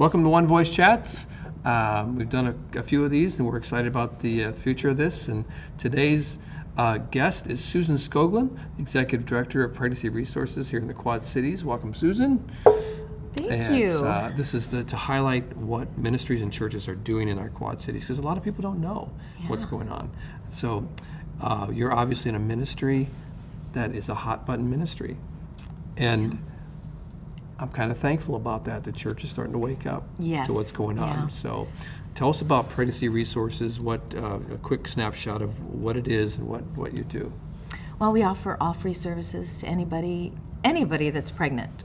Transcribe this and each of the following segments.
Welcome to One Voice Chats. We've done a few of these, and we're excited about the future of this. And today's guest is Susan Skoglund, Executive Director of Pregnancy Resources here in the Quad Cities. Welcome, Susan. Thank you. This is to highlight what ministries and churches are doing in our Quad Cities, because a lot of people don't know what's going on. So you're obviously in a ministry that is a hot button ministry. And I'm kind of thankful about that. The church is starting to wake up to what's going on. So tell us about Pregnancy Resources, a quick snapshot of what it is and what you do. Well, we offer all free services to anybody that's pregnant.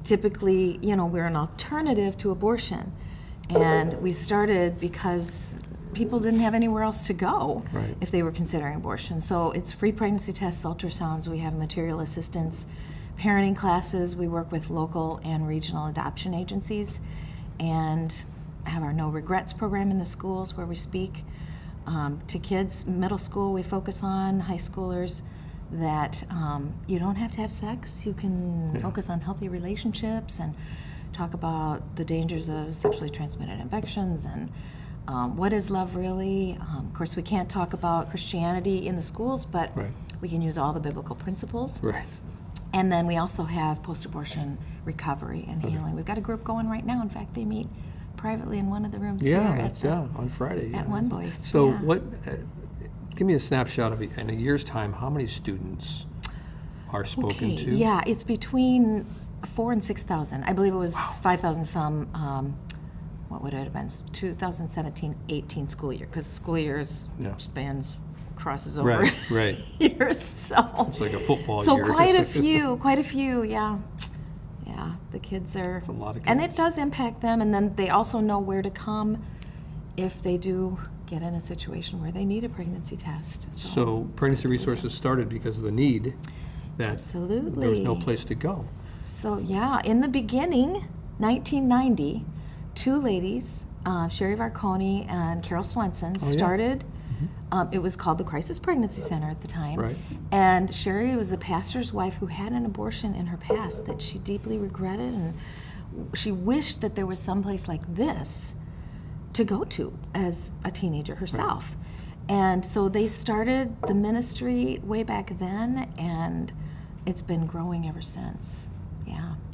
Typically, we're an alternative to abortion. And we started because people didn't have anywhere else to go if they were considering abortion. So it's free pregnancy tests, ultrasounds, we have material assistance, parenting classes. We work with local and regional adoption agencies, and have our No Regrets program in the schools where we speak to kids. Middle school, we focus on high schoolers that you don't have to have sex. You can focus on healthy relationships and talk about the dangers of sexually transmitted infections and what is love really. Of course, we can't talk about Christianity in the schools, but we can use all the biblical principles. And then we also have post-abortion recovery and healing. We've got a group going right now. In fact, they meet privately in one of the rooms here on Friday. At One Voice. So give me a snapshot of in a year's time, how many students are spoken to? Yeah, it's between 4,000 and 6,000. I believe it was 5,000 some, what would it have been, 2017-18 school year, because the school year crosses over years, so it's like a football year. So quite a few, yeah. The kids are, it's a lot of kids. And it does impact them, and then they also know where to come if they do get in a situation where they need a pregnancy test. So Pregnancy Resources started because of the need that there was no place to go. So in the beginning, 1990, two ladies, Sherry Varconi and Carol Swenson, started. It was called the Crisis Pregnancy Center at the time. And Sherry was a pastor's wife who had an abortion in her past that she deeply regretted, and she wished that there was someplace like this to go to as a teenager herself. And so they started the ministry way back then, and it's been growing ever since.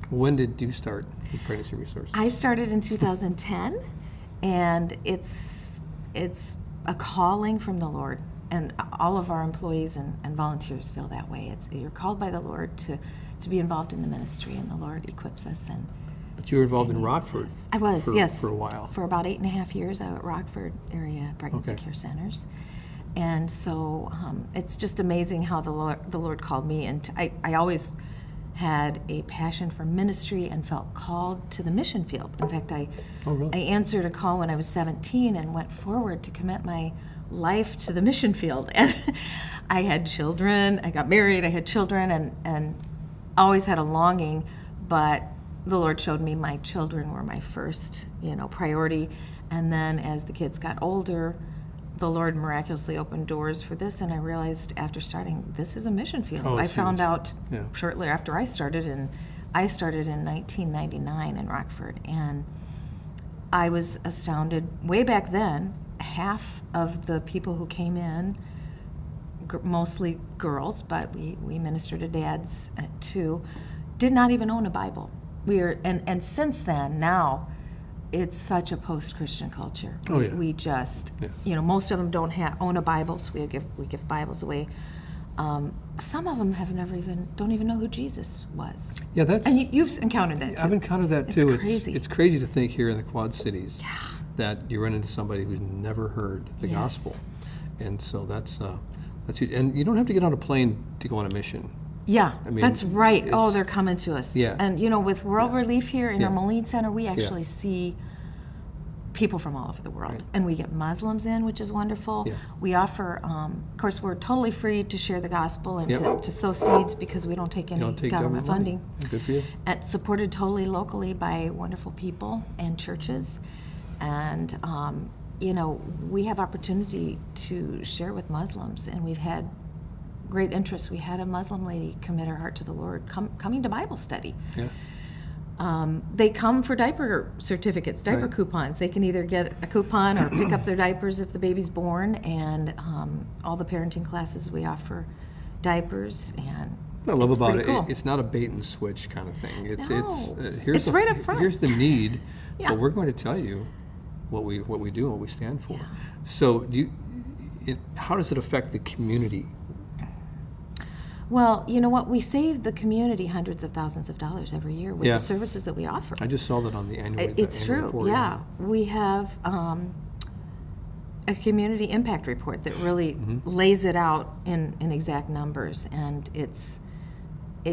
When did you start with Pregnancy Resources? I started in 2010, and it's a calling from the Lord, and all of our employees and volunteers feel that way. You're called by the Lord to be involved in the ministry, and the Lord equips us. But you were involved in Rockford. I was, for a while. For about 8.5 years out at Rockford area pregnancy care centers. And so it's just amazing how the Lord called me. And I always had a passion for ministry and felt called to the mission field. In fact, I answered a call when I was 17 and went forward to commit my life to the mission field. And I had children, I got married, I had children, and always had a longing, but the Lord showed me my children were my first, priority. And then as the kids got older, the Lord miraculously opened doors for this, and I realized after starting, this is a mission field. I found out shortly after I started, and I started in 1999 in Rockford, and I was astounded. Way back then, half of the people who came in, mostly girls, but we minister to dads too, did not even own a Bible. And since then, now, it's such a post-Christian culture. We just, most of them don't own a Bible, so we give Bibles away. Some of them don't even know who Jesus was. And you've encountered that too. I've encountered that too. It's crazy. It's crazy to think here in the Quad Cities that you run into somebody who's never heard the gospel, and so that's huge. And you don't have to get on a plane to go on a mission. That's right. They're coming to us. And with World Relief here in our Moline Center, we actually see people from all over the world. And we get Muslims in, which is wonderful. We offer, of course, we're totally free to share the gospel and to sow seeds, because we don't take any government funding. Good for you. And supported totally locally by wonderful people and churches. And, we have opportunity to share with Muslims, and we've had great interest. We had a Muslim lady commit her heart to the Lord coming to Bible study. They come for diaper certificates, diaper Right. coupons. They can either get a coupon or pick up their diapers if the baby's born, and all the parenting classes we offer diapers, and What I love it's about pretty it, cool. it's not a bait and switch kind of thing. It's No. here's It's right up front. Here's the need, Yeah. but we're going to tell you what we do and what we stand for. Yeah. So how does it affect the community? Well, you know what? We save the community hundreds of thousands of dollars every year with Yeah. the services that we offer. I just saw that on the annual. It's annual true, report, yeah. We have a community impact report that really lays it out in exact numbers, and it's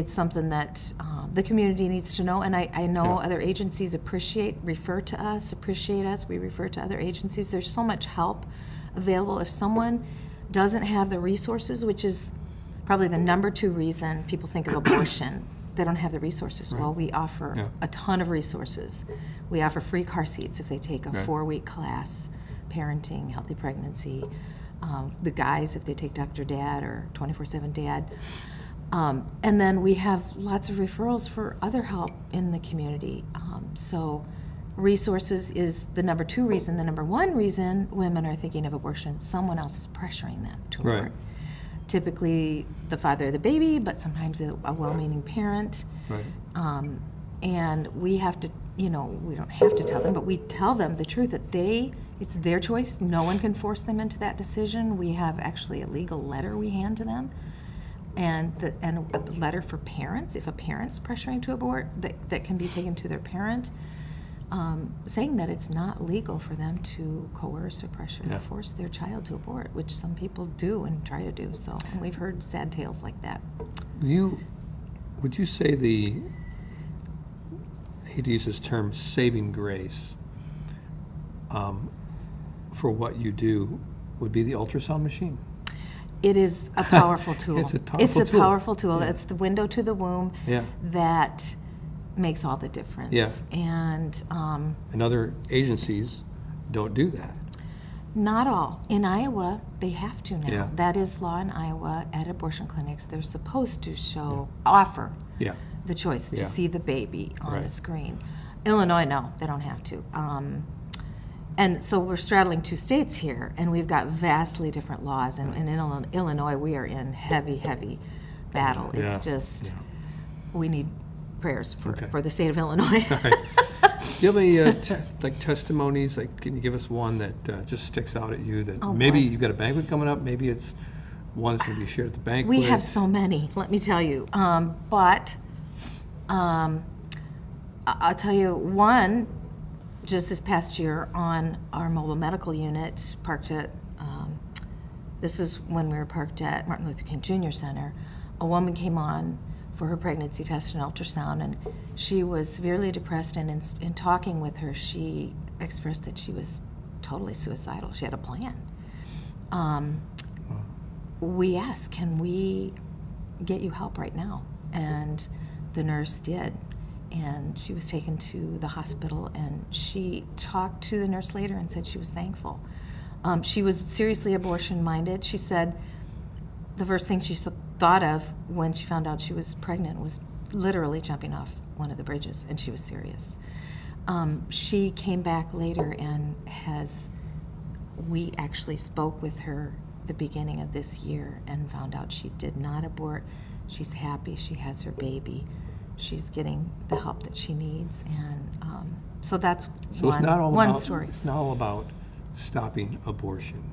something that the community needs to know, and I know Yeah. other agencies appreciate us, we refer to other agencies. There's so much help available. If someone doesn't have the resources, which is probably the number 2 reason people think of abortion, they don't have the resources. Well, we offer Yeah. a ton of resources. We offer free car seats if they take a Right. 4-week class, parenting, healthy pregnancy. The guys, if they take Dr. Dad or 24/7 Dad. And then we have lots of referrals for other help in the community. So resources is the number 2 reason. The number 1 reason women are thinking of abortion, someone else is pressuring them to abort. Right. Typically the father of the baby, but sometimes a well-meaning parent. Right. And we have to, we don't have to tell them, but we tell them the truth that it's their choice. No one can force them into that decision. We have actually a legal letter we hand to them, and a letter for parents, if a parent's pressuring to abort, that can be taken to their parent, saying that it's not legal for them to coerce or pressure Yeah. or force their child to abort, which some people do and try to do. So, and we've heard sad tales like that. Would you say I hate to use this term, saving grace, for what you do would be the ultrasound machine? It is a powerful tool. It's a powerful tool. Powerful tool. Yeah. It's the window to the womb Yeah. that makes all the difference. Yeah. And And other agencies don't do that. not all. In Iowa, they have to now. Yeah. That is law in Iowa. At abortion clinics, they're supposed to offer Yeah. the choice to Yeah. see the baby on the Right. screen. Illinois, no, they don't have to. And so we're straddling 2 states here, and we've got vastly different laws. And in Illinois, we are in heavy, heavy battle. It's Yeah. just, we need prayers Okay. for the state of Illinois. All right. Do you have any testimonies? Can you give us one that just sticks out at you? That Oh, maybe boy. you've got a banquet coming up. Maybe it's one that's going to be shared at the banquet. We have so many, let me tell you. But I'll tell you one, just this past year on our mobile medical unit, parked at, this is when we were parked at Martin Luther King Jr. Center. A woman came on for her pregnancy test and ultrasound, and she was severely depressed, and in talking with her, she expressed that she was totally suicidal. She had a plan. We asked, can we get you help right now? And the nurse did. And she was taken to the hospital, and she talked to the nurse later and said she was thankful. She was seriously abortion-minded. She said the first thing she thought of when she found out she was pregnant was literally jumping off one of the bridges, and she was serious. She came back later and we actually spoke with her the beginning of this year and found out she did not abort. She's happy. She has her baby. She's getting the help that she needs, and so that's So it's not all one about, story. It's not all about stopping abortion.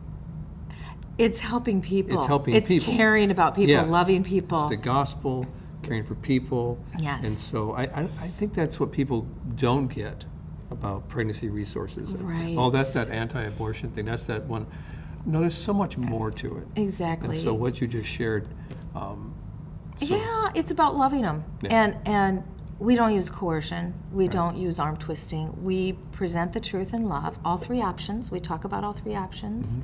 It's helping people. It's helping It's people. caring about people, Yeah. loving people. It's the gospel, caring for people. Yes. And so I think that's what people don't get about pregnancy resources. Right. Oh, that's that anti-abortion thing. That's that one. No, there's so much more to it. Exactly. And so what you just shared. So- Yeah, it's about loving them. Yeah. And we don't use coercion. We don't use arm twisting. We present the truth in love. All 3 options. We talk about all 3 options.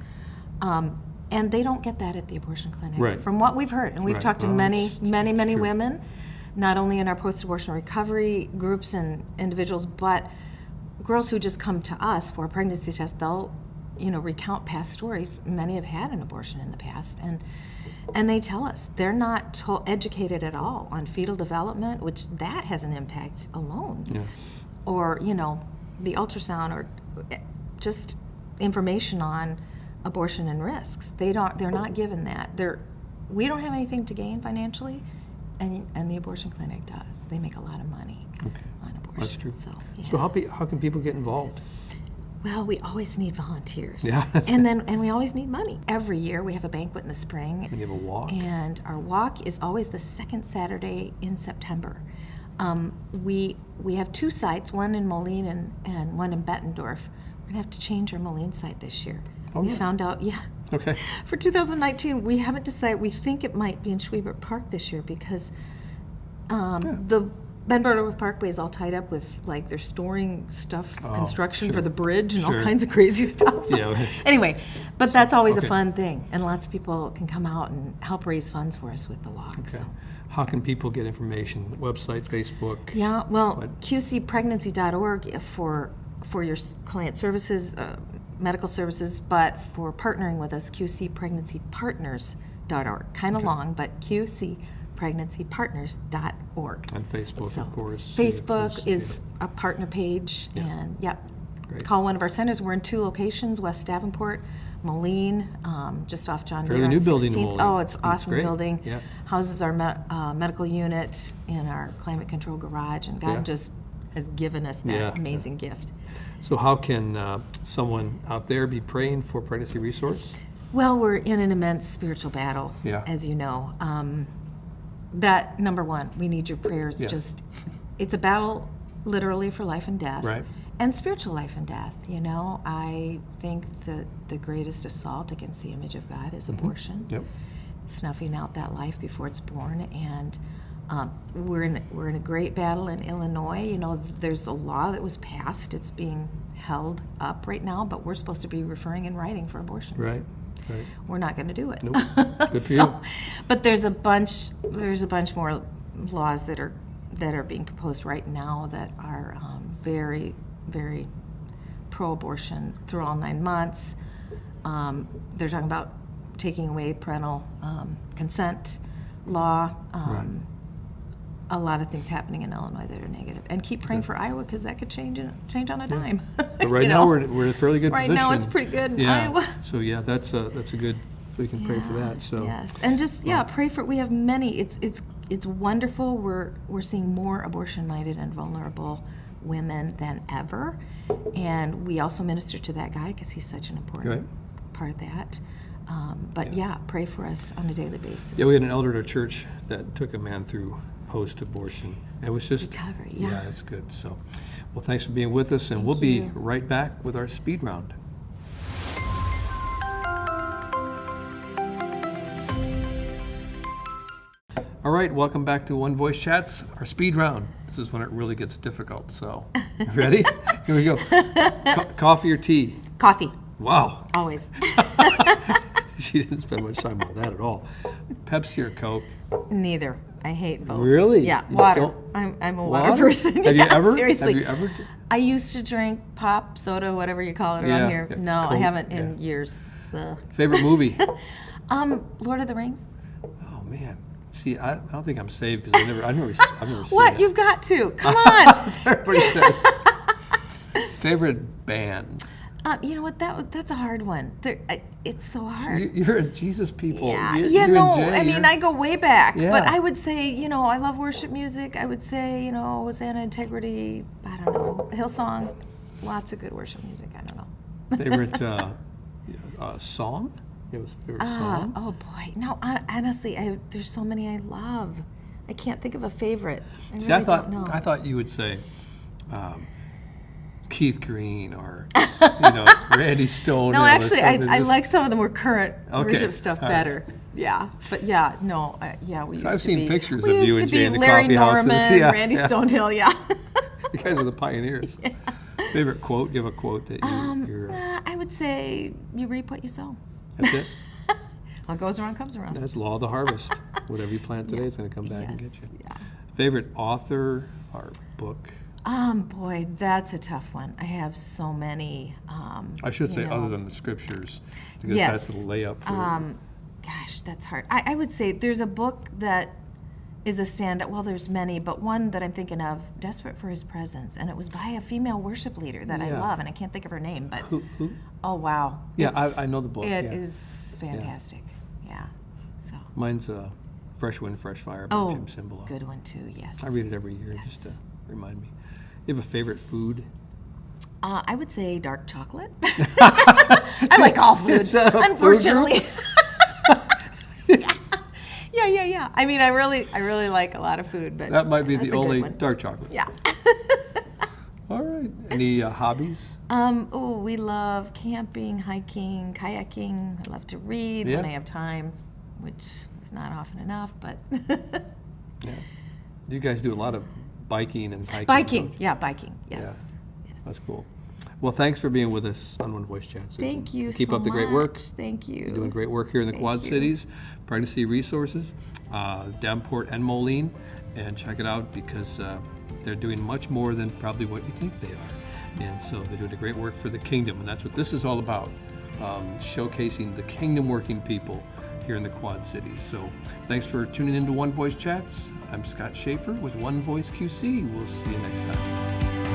And they don't get that at the abortion clinic. Right. From what we've heard, and we've Right. talked to Well, many it's true. women, not only in our post-abortion recovery groups and individuals, but girls who just come to us for a pregnancy test. They'll, recount past stories. Many have had an abortion in the past, and And they tell us they're not educated at all on fetal development, which that has an impact alone. Yeah. Or, the ultrasound, or just information on abortion and risks. They're not given that. We don't have anything to gain financially, and the abortion clinic does. They make a lot of money on abortion. That's true. So, yeah. So how can people get involved? Well, we always need volunteers. Yeah. And we always need money. Every year we have a banquet in the spring. And you have a walk? And our walk is always the second Saturday in September. We have 2 sites, one in Moline and one in Bettendorf. We're going to have to change our Moline site this year. Oh, we yeah. found out, Okay. For 2019, we haven't decided. We think it might be in Schwiebert Park this year because the Bettendorf Parkway is all tied up with, like, they're storing stuff, construction sure. for the bridge and all Sure. kinds of crazy stuff. So, Yeah. anyway, but that's always okay. a fun thing, and lots of people can come out and help raise funds for us with the walk. Okay. So. How can people get information? Website, Facebook? Yeah, well, What? qcpregnancy.org for your client services, medical services, but for partnering with us, qcpregnancypartners.org. Kind of long, but qcpregnancypartners.org. On Facebook, So, of course. Facebook is a partner page, Yeah. and Great. call one of our centers. We're in 2 locations: West Davenport, Moline, just off John Fairly Deere on new building in 16th. Moline. Oh, it's That's awesome great. building. Yeah. Houses our medical unit in our climate control garage, and God Yeah. just has given us that Yeah. amazing gift. So how can someone out there be praying for Pregnancy Resource? Well, we're in an immense spiritual battle, Yeah. as you know. That, number one, we need your prayers. Yeah. It's a battle literally for life and death. Right. And spiritual life and death. I think that the greatest assault against the image of God is abortion. Yep. Snuffing out that life before it's born. And we're in a great battle in Illinois. There's a law that was passed. It's being held up right now, but we're supposed to be referring in writing for abortions. Right. Right. We're not going to do it. Nope. Good for you. But there's a bunch more laws that are being proposed right now that are very, very pro-abortion through all 9 months. They're talking about taking away parental consent law. Right. A lot of things happening in Illinois that are negative. And keep praying for Iowa, because that could change on a dime. But right now we're in a fairly good right position. now it's pretty good in Yeah. Iowa. So yeah, that's a good. We can pray for that. So Yes, and just pray for. We have many. It's wonderful. We're seeing more abortion-minded and vulnerable women than ever, and we also minister to that guy because he's such an important part of that. But pray for us on a daily basis. Yeah, we had an elder at our church that took a man through post-abortion. It was just recovery. Yeah, it's good. So, well, thanks for being with us, and we'll be right back with our speed round. All right, welcome back to One Voice Chats, our speed round. This is when it really gets difficult. So, ready? Here we go. Coffee or tea? Coffee. Wow. Always. She didn't spend much time on that at all. Pepsi or Coke? Neither. I hate both. Really? Yeah, You water. don't- I'm a water person. Have you Yeah, ever? Seriously. Have you ever? I used to drink pop, soda, whatever you call it Yeah, around here. yeah, No, I Coke, haven't in years. Ugh. Favorite movie? Lord of the Rings. Oh man. See, I don't think I'm saved because I've never seen What? it. You've got to. Come on. Everybody says. Favorite band? You know what? That's a hard one. It's so hard. You're a Jesus people. Yeah, You no. and Jay, I mean, you're- I go way back, Yeah. but I would say, I love worship music. I would say, Hosanna, Integrity. I don't know, Hillsong. Lots of good worship music. I don't know. Favorite song? You have a favorite song? Oh boy, no. Honestly, there's so many I love. I can't think of a favorite. See, really I thought don't know. I thought you would say Keith Green or Randy Stone. No, actually, I just- like some of the more current Okay, worship stuff all right. better. Yeah, but yeah, no, we used to I've seen be. pictures we of you used and to Jay be in the Larry coffee houses. Norman, Yeah, Randy yeah. Stonehill. Yeah. You guys are the pioneers. Favorite quote? You have a quote that you're. I would say you reap what you sow. That's it. What goes around comes around. That's law of the harvest. Whatever you plant today is going to come back and get you. Yeah. Favorite author or book? Boy, that's a tough one. I have so many. I should say you know. other than the scriptures, because Yes. that's the layup for Gosh, that's hard. I would say there's a book that is a stand-up. Well, there's many, but one that I'm thinking of, Desperate for His Presence, and it was by a female worship leader that I Yeah. love, and I can't think of her name, but Who? oh wow, Yeah, I know the book. It yeah. is fantastic. Yeah. So. Mine's Fresh Wind, Fresh Fire by Oh, Jim Cymbala. good one too. Yes. I read it every year just to remind me. You have a favorite food? I would say dark chocolate. I like all food, Is that a food unfortunately. Yeah. I mean, I really like a lot of food, but That might be that's the a good only one. dark chocolate. Yeah. All right. Any hobbies? We love camping, hiking, kayaking. I love to read when Yeah. I have time, which is not often enough, but Yeah. You guys do a lot of biking and hiking. biking. don't you? Yeah, biking. Yes. Yeah. Yes. That's cool. Well, thanks for being with us on One Voice Chat, Susan. Thank you Keep so up the great work. much. Thank you. You're doing great work here in the Thank Quad you. Cities. Pregnancy Resources, Davenport and Moline, and check it out because they're doing much more than probably what you think they are. And so they're doing a great work for the kingdom, and that's what this is all about, showcasing the kingdom-working people here in the Quad Cities. So thanks for tuning in to One Voice Chats. I'm Scott Schaefer with One Voice QC. We'll see you next time.